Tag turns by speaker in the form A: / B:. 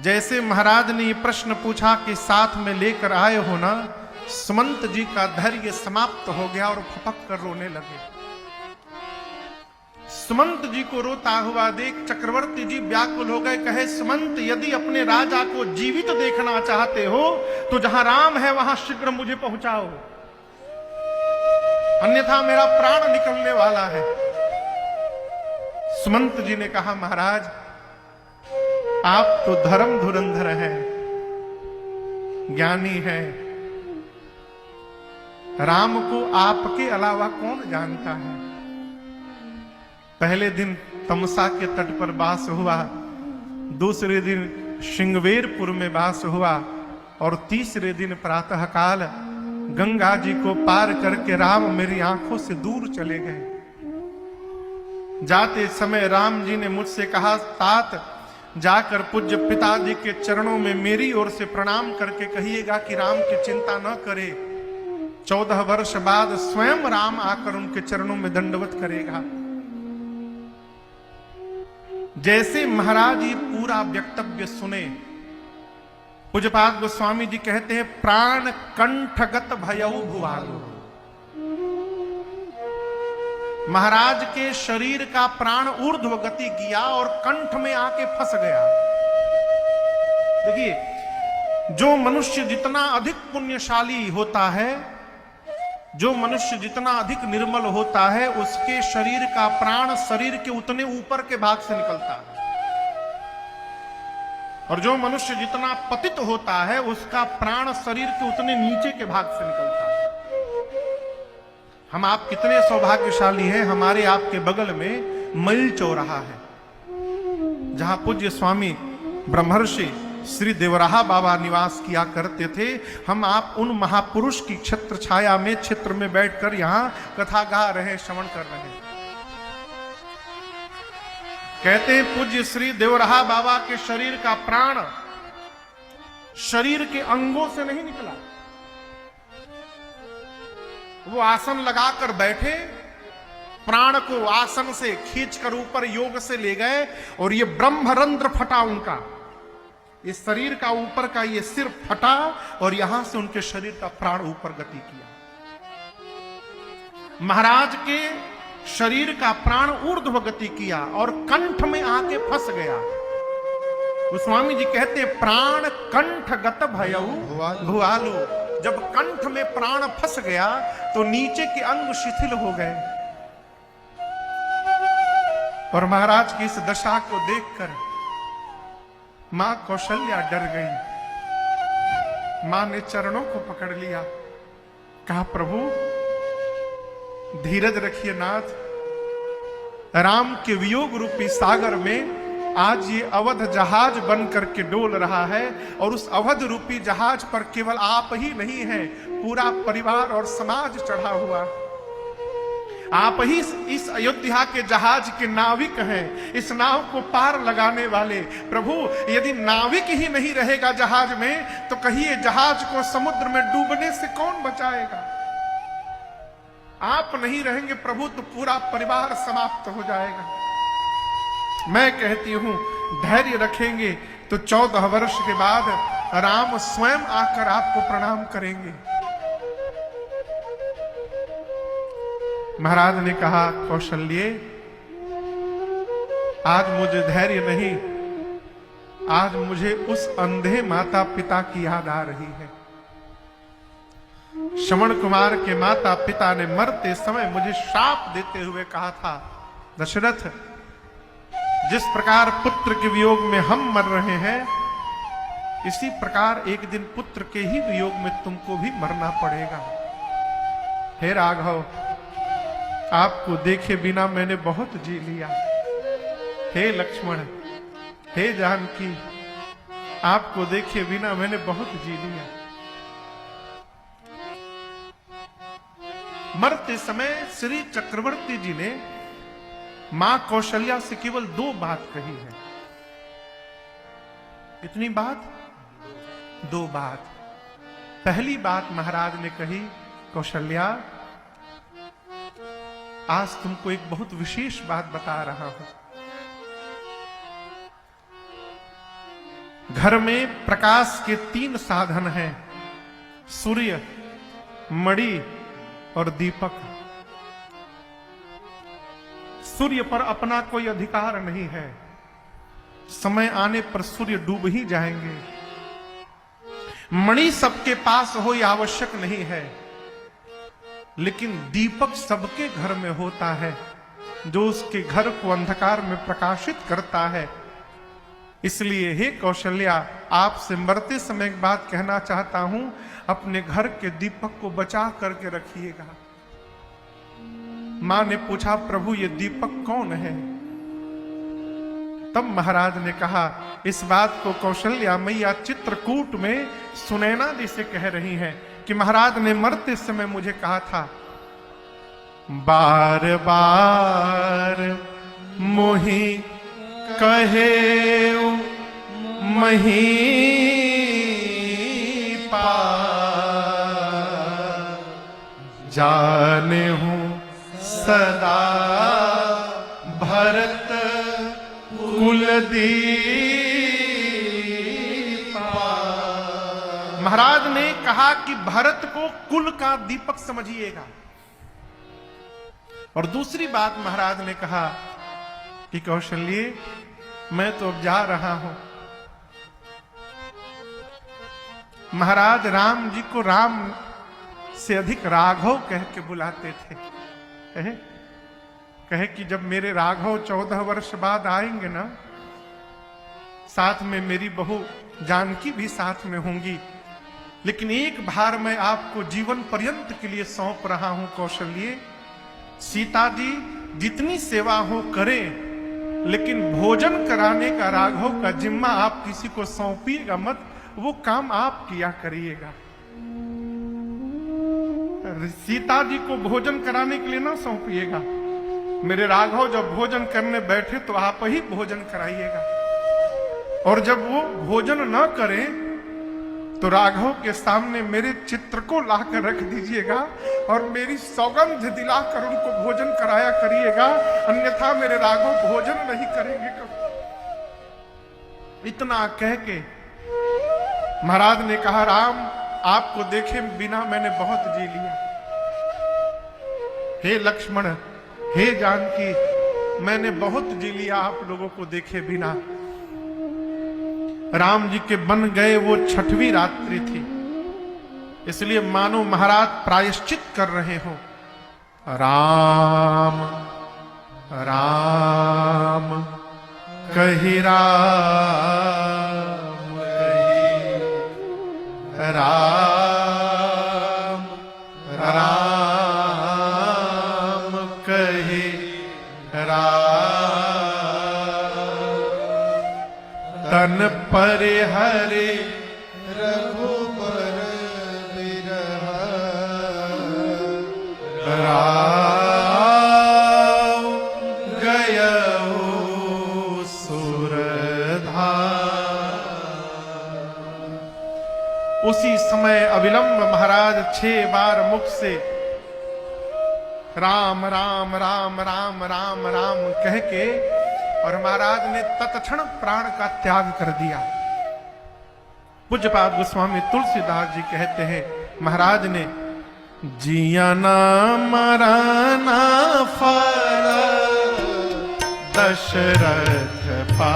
A: जैसे महाराज ने ये प्रश्न पूछा कि साथ में लेकर आए हो ना, सुमंत जी का धैर्य समाप्त हो गया और फपक कर रोने लगे। सुमंत जी को रोता हुआ देख चक्रवर्ती जी व्याकुल हो गए। कहे, सुमंत, यदि अपने राजा को जीवित देखना चाहते हो तो जहां राम है वहां शीघ्र मुझे पहुंचाओ, अन्यथा मेरा प्राण निकलने वाला है। सुमंत जी ने कहा, महाराज आप तो धर्म धुरंधर हैं, ज्ञानी हैं, राम को आपके अलावा कौन जानता है। पहले दिन तमसा के तट पर वास हुआ, दूसरे दिन श्रृंगवेरपुर में वास हुआ और तीसरे दिन प्रातःकाल गंगा जी को पार करके राम मेरी आंखों से दूर चले गए। जाते समय राम जी ने मुझसे कहा, तात जाकर पूज्य पिताजी के चरणों में मेरी ओर से प्रणाम करके कहिएगा कि राम की चिंता न करे। 14 वर्ष बाद स्वयं राम आकर उनके चरणों में दंडवत करेगा। जैसे महाराज ये पूरा वक्तव्य सुने, पूज्यपाद गोस्वामी जी कहते हैं, प्राण कंठगत भयउ भुआलो। महाराज के शरीर का प्राण ऊर्ध्व गति किया और कंठ में आके फंस गया। देखिए, जो मनुष्य जितना अधिक पुण्यशाली होता है, जो मनुष्य जितना अधिक निर्मल होता है, उसके शरीर का प्राण शरीर के उतने ऊपर के भाग से निकलता है, और जो मनुष्य जितना पतित होता है उसका प्राण शरीर के उतने नीचे के भाग से निकलता है। हम आप कितने सौभाग्यशाली हैं, हमारे आपके बगल में मईल चौराहा है, जहां पूज्य स्वामी ब्रह्मर्षि श्री देवराहा बाबा निवास किया करते थे। हम आप उन महापुरुष की छत्र छाया में, क्षेत्र में बैठकर यहां कथा गा रहे, श्रवण कर रहे हैं। कहते हैं, पूज्य श्री देवराहा बाबा के शरीर का प्राण शरीर के अंगों से नहीं निकला। वो आसन लगाकर बैठे, प्राण को आसन से खींचकर ऊपर योग से ले गए और ये ब्रह्मरंध्र फटा उनका, इस शरीर का ऊपर का ये सिर फटा और यहां से उनके शरीर का प्राण ऊपर गति किया। महाराज के शरीर का प्राण ऊर्ध्व गति किया और कंठ में आके फंस गया। गोस्वामी जी कहते हैं, प्राण कंठ गत भयउ भुआलो। जब कंठ में प्राण फंस गया तो नीचे के अंग शिथिल हो गए, और महाराज की इस दशा को देखकर मां कौशल्या डर गई। मां ने चरणों को पकड़ लिया, कहा, प्रभु धीरज रखिए नाथ, राम के वियोग रूपी सागर में आज ये अवध जहाज बन करके डोल रहा है, और उस अवध रूपी जहाज पर केवल आप ही नहीं हैं, पूरा परिवार और समाज चढ़ा हुआ। आप ही इस अयोध्या के जहाज के नाविक हैं, इस नाव को पार लगाने वाले। प्रभु, यदि नाविक ही नहीं रहेगा जहाज में तो कहिए जहाज को समुद्र में डूबने से कौन बचाएगा। आप नहीं रहेंगे प्रभु तो पूरा परिवार समाप्त हो जाएगा। मैं कहती हूं, धैर्य रखेंगे तो 14 वर्ष के बाद राम स्वयं आकर आपको प्रणाम करेंगे। महाराज ने कहा, कौशल्ये, आज मुझे धैर्य नहीं, आज मुझे उस अंधे माता पिता की याद आ रही है। श्रवण कुमार के माता पिता ने मरते समय मुझे शाप देते हुए कहा था, दशरथ, जिस प्रकार पुत्र के वियोग में हम मर रहे हैं, इसी प्रकार एक दिन पुत्र के ही वियोग में तुमको भी मरना पड़ेगा। हे राघव, आपको देखे बिना मैंने बहुत जी लिया। हे लक्ष्मण, हे जानकी, आपको देखे बिना मैंने बहुत जी लिया। मरते समय श्री चक्रवर्ती जी ने मां कौशल्या से केवल 2 बात कही है। कितनी बात? 2 बात। पहली बात महाराज ने कही, कौशल्या, आज तुमको एक बहुत विशेष बात बता रहा हूं। घर में प्रकाश के 3 साधन हैं, सूर्य, मणि और दीपक। सूर्य पर अपना कोई अधिकार नहीं है, समय आने पर सूर्य डूब ही जाएंगे। मणि सबके पास हो यह आवश्यक नहीं है, लेकिन दीपक सबके घर में होता है, जो उसके घर को अंधकार में प्रकाशित करता है। इसलिए हे कौशल्या, आपसे मरते समय एक बात कहना चाहता हूं, अपने घर के दीपक को बचा करके रखिएगा। मां ने पूछा, प्रभु ये दीपक कौन है? तब महाराज ने कहा, इस बात को कौशल्या मैया चित्रकूट में सुनैना जी से कह रही हैं कि महाराज ने मरते समय मुझे कहा था, बार बार मोहि कहे मही पा, जाने हूं सदा भरत कुलदीप। महाराज ने कहा कि भरत को कुल का दीपक समझिएगा। और दूसरी बात महाराज ने कहा कि कौशल्य, मैं तो अब जा रहा हूं। महाराज राम जी को राम से अधिक राघव कह के बुलाते थे। कहे कि जब मेरे राघव 14 वर्ष बाद आएंगे ना, साथ में मेरी बहू जानकी भी साथ में होंगी, लेकिन एक भार मैं आपको जीवन पर्यंत के लिए सौंप रहा हूं कौशल्य। सीता जी जितनी सेवा हो करें, लेकिन भोजन कराने का राघव का जिम्मा आप किसी को सौंपिएगा मत, वो काम आप किया करिएगा। सीता जी को भोजन कराने के लिए ना सौंपिएगा। मेरे राघव जब भोजन करने बैठे तो आप ही भोजन कराइएगा, और जब वो भोजन न करें तो राघव के सामने मेरे चित्र को लाकर रख दीजिएगा और मेरी सौगंध दिलाकर उनको भोजन कराया करिएगा, अन्यथा मेरे राघव भोजन नहीं करेंगे कभी। इतना कह के महाराज ने कहा, राम आपको देखे बिना मैंने बहुत जी लिया। हे लक्ष्मण, हे जानकी, मैंने बहुत जी लिया आप लोगों को देखे बिना। राम जी के बन गए वो 6वीं रात्रि थी, इसलिए मानो महाराज प्रायश्चित कर रहे हो। राम राम कही राम कही, राम राम कही तन पर हरे रघुबर बिरह, राव गयऊ सुरधा। उसी समय अविलंब महाराज 6 बार मुख से राम राम राम राम राम राम कह के, और महाराज ने तत्क्षण प्राण का त्याग कर दिया। पूज्यपाद गोस्वामी तुलसीदास जी कहते हैं, महाराज ने जिया ना मराना फल दशरथ पा